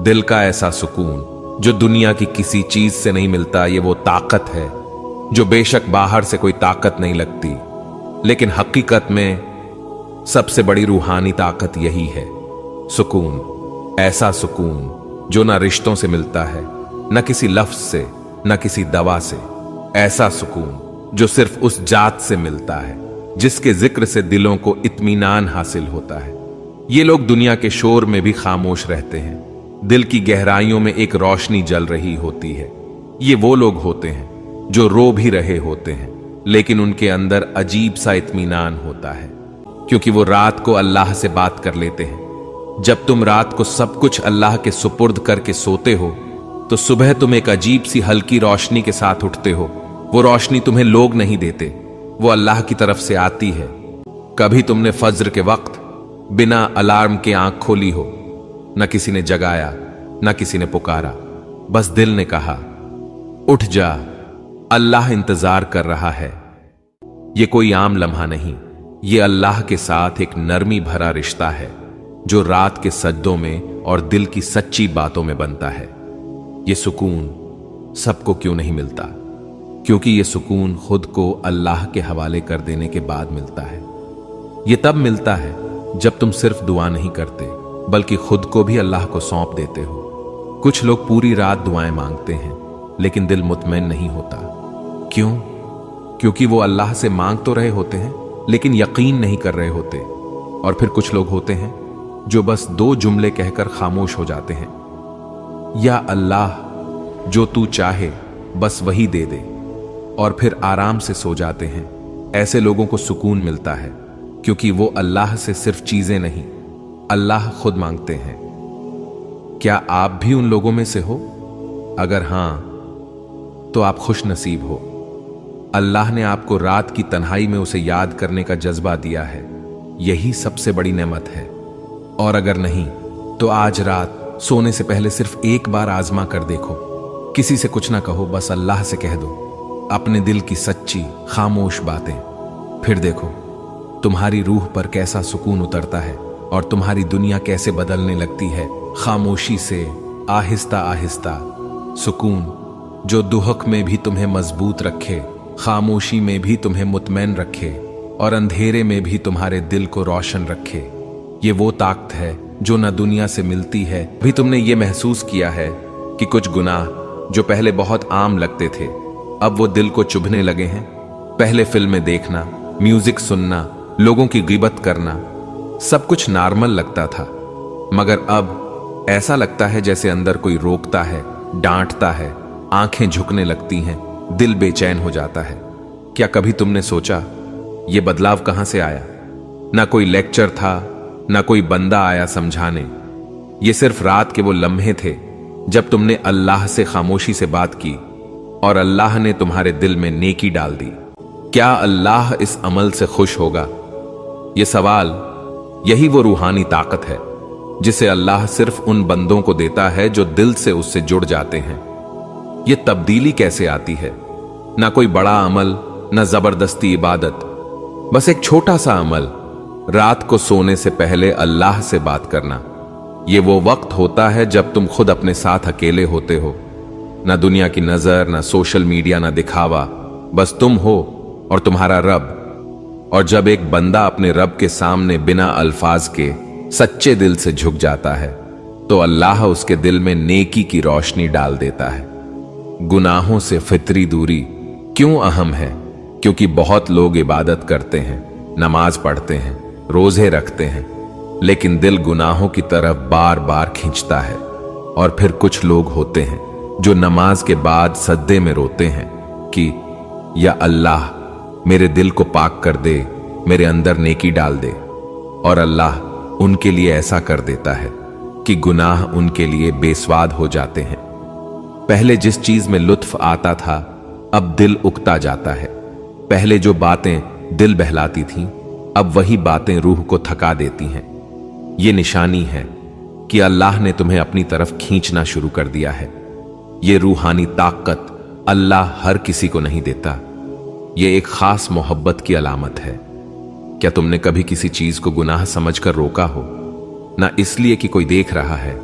दिल का ऐसा सुकून जो दुनिया की किसी चीज से नहीं मिलता, ये वो ताकत है जो बेशक बाहर से कोई ताकत नहीं लगती, लेकिन हकीकत में सबसे बड़ी रूहानी ताकत यही है, सुकून। ऐसा सुकून जो ना रिश्तों से मिलता है, न किसी लफ्ज से, न किसी दवा से। ऐसा सुकून जो सिर्फ उस जात से मिलता है जिसके जिक्र से दिलों को इत्मीनान हासिल होता है। ये लोग दुनिया के शोर में भी खामोश रहते हैं, दिल की गहराइयों में एक रोशनी जल रही होती है। ये वो लोग होते हैं जो रो भी रहे होते हैं, लेकिन उनके अंदर अजीब सा इत्मीनान होता है, क्योंकि वो रात को अल्लाह से बात कर लेते हैं। जब तुम रात को सब कुछ अल्लाह के सुपुर्द करके सोते हो, तो सुबह तुम एक अजीब सी हल्की रोशनी के साथ उठते हो। वो रोशनी तुम्हें लोग नहीं देते, वो अल्लाह की तरफ से आती है। कभी तुमने फज्र के वक्त बिना अलार्म के आंख खोली हो, न किसी ने जगाया, न किसी ने पुकारा, बस दिल ने कहा उठ जा, अल्लाह इंतजार कर रहा है। ये कोई आम लम्हा नहीं, ये अल्लाह के साथ एक नरमी भरा रिश्ता है जो रात के सज्दों में और दिल की सच्ची बातों में बनता है। ये सुकून सबको क्यों नहीं मिलता? क्योंकि ये सुकून खुद को अल्लाह के हवाले कर देने के बाद मिलता है। ये तब मिलता है जब तुम सिर्फ दुआ नहीं करते, बल्कि खुद को भी अल्लाह को सौंप देते हो। कुछ लोग पूरी रात दुआएं मांगते हैं, लेकिन दिल मुतमईन नहीं होता। क्यों? क्योंकि वो अल्लाह से मांग तो रहे होते हैं, लेकिन यकीन नहीं कर रहे होते। और फिर कुछ लोग होते हैं जो बस 2 जुमले कहकर खामोश हो जाते हैं, या अल्लाह जो तू चाहे बस वही दे दे, और फिर आराम से सो जाते हैं। ऐसे लोगों को सुकून मिलता है, क्योंकि वो अल्लाह से सिर्फ चीजें नहीं, अल्लाह खुद मांगते हैं। क्या आप भी उन लोगों में से हो? अगर हां, तो आप खुश नसीब हो। अल्लाह ने आपको रात की तन्हाई में उसे याद करने का जज्बा दिया है, यही सबसे बड़ी नेमत है। और अगर नहीं, तो आज रात सोने से पहले सिर्फ एक बार आजमा कर देखो। किसी से कुछ ना कहो, बस अल्लाह से कह दो अपने दिल की सच्ची खामोश बातें। फिर देखो तुम्हारी रूह पर कैसा सुकून उतरता है और तुम्हारी दुनिया कैसे बदलने लगती है, खामोशी से, आहिस्ता आहिस्ता। सुकून जो दुहक में भी तुम्हें मजबूत रखे, खामोशी में भी तुम्हें मुतमैन रखे, और अंधेरे में भी तुम्हारे दिल को रोशन रखे। ये वो ताकत है जो न दुनिया से मिलती है। भी तुमने ये महसूस किया है कि कुछ गुनाह जो पहले बहुत आम लगते थे, अब वो दिल को चुभने लगे हैं। पहले फिल्में देखना, म्यूजिक सुनना, लोगों की गिबत करना, सब कुछ नॉर्मल लगता था, मगर अब ऐसा लगता है जैसे अंदर कोई रोकता है, डांटता है, आंखें झुकने लगती हैं, दिल बेचैन हो जाता है। क्या कभी तुमने सोचा ये बदलाव कहां से आया? ना कोई लेक्चर था, ना कोई बंदा आया समझाने। ये सिर्फ रात के वो लम्हे थे जब तुमने अल्लाह से खामोशी से बात की और अल्लाह ने तुम्हारे दिल में नेकी डाल दी। क्या अल्लाह इस अमल से खुश होगा? ये सवाल, यही वो रूहानी ताकत है जिसे अल्लाह सिर्फ उन बंदों को देता है जो दिल से उससे जुड़ जाते हैं। ये तब्दीली कैसे आती है? ना कोई बड़ा अमल, ना जबरदस्ती इबादत, बस एक छोटा सा अमल, रात को सोने से पहले अल्लाह से बात करना। ये वो वक्त होता है जब तुम खुद अपने साथ अकेले होते हो, ना दुनिया की नजर, ना सोशल मीडिया, ना दिखावा, बस तुम हो और तुम्हारा रब। और जब एक बंदा अपने रब के सामने बिना अल्फाज के सच्चे दिल से झुक जाता है, तो अल्लाह उसके दिल में नेकी की रोशनी डाल देता है। गुनाहों से फितरी दूरी क्यों अहम है? क्योंकि बहुत लोग इबादत करते हैं, नमाज पढ़ते हैं, रोजे रखते हैं, लेकिन दिल गुनाहों की तरफ बार बार खींचता है। और फिर कुछ लोग होते हैं जो नमाज के बाद सज्दे में रोते हैं कि या अल्लाह मेरे दिल को पाक कर दे, मेरे अंदर नेकी डाल दे। और अल्लाह उनके लिए ऐसा कर देता है कि गुनाह उनके लिए बेस्वाद हो जाते हैं। पहले जिस चीज में लुत्फ आता था, अब दिल उकता जाता है। पहले जो बातें दिल बहलाती थीं, अब वही बातें रूह को थका देती हैं। ये निशानी है कि अल्लाह ने तुम्हें अपनी तरफ खींचना शुरू कर दिया है। ये रूहानी ताकत अल्लाह हर किसी को नहीं देता, ये एक खास मोहब्बत की अलामत है। क्या तुमने कभी किसी चीज को गुनाह समझकर रोका हो? ना इसलिए कि कोई देख रहा है,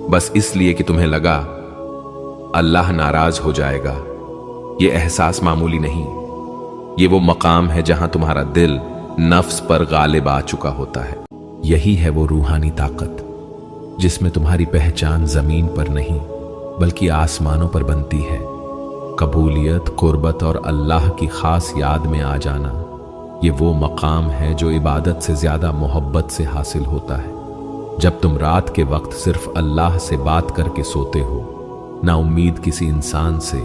बस इसलिए कि तुम्हें लगा अल्लाह नाराज हो जाएगा। यह एहसास मामूली नहीं, ये वो मकाम है जहां तुम्हारा दिल नफ्स पर गालिब आ चुका होता है। यही है वो रूहानी ताकत जिसमें तुम्हारी पहचान जमीन पर नहीं बल्कि आसमानों पर बनती है। कबूलियत, कुर्बत और अल्लाह की खास याद में आ जाना, ये वो मकाम है जो इबादत से ज्यादा मोहब्बत से हासिल होता है। जब तुम रात के वक्त सिर्फ अल्लाह से बात करके सोते हो, ना उम्मीद किसी इंसान से,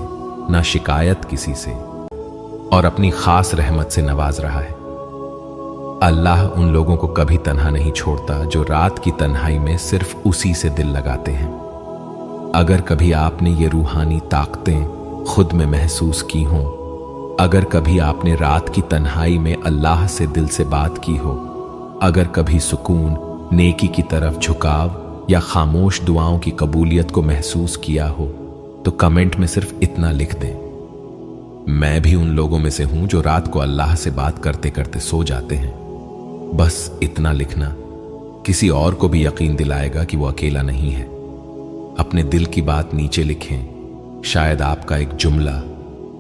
ना शिकायत किसी से, और अपनी खास रहमत से नवाज रहा है। अल्लाह उन लोगों को कभी तन्हा नहीं छोड़ता जो रात की तन्हाई में सिर्फ उसी से दिल लगाते हैं। अगर कभी आपने ये रूहानी ताकतें खुद में महसूस की हों, अगर कभी आपने रात की तन्हाई में अल्लाह से दिल से बात की हो, अगर कभी सुकून, नेकी की तरफ झुकाव या खामोश दुआओं की कबूलियत को महसूस किया हो, तो कमेंट में सिर्फ इतना लिख दें, मैं भी उन लोगों में से हूं जो रात को अल्लाह से बात करते करते सो जाते हैं। बस इतना लिखना किसी और को भी यकीन दिलाएगा कि वो अकेला नहीं है। अपने दिल की बात नीचे लिखें, शायद आपका एक जुमला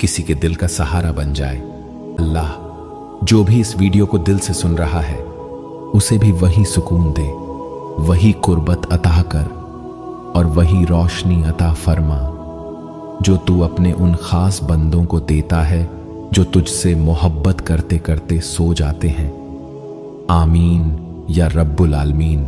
किसी के दिल का सहारा बन जाए। अल्लाह जो भी इस वीडियो को दिल से सुन रहा है, उसे भी वही सुकून दे, वही कुर्बत अता कर और वही रोशनी अता फरमा जो तू अपने उन खास बंदों को देता है जो तुझसे मोहब्बत करते करते सो जाते हैं। आमीन या रब्बुल आलमीन।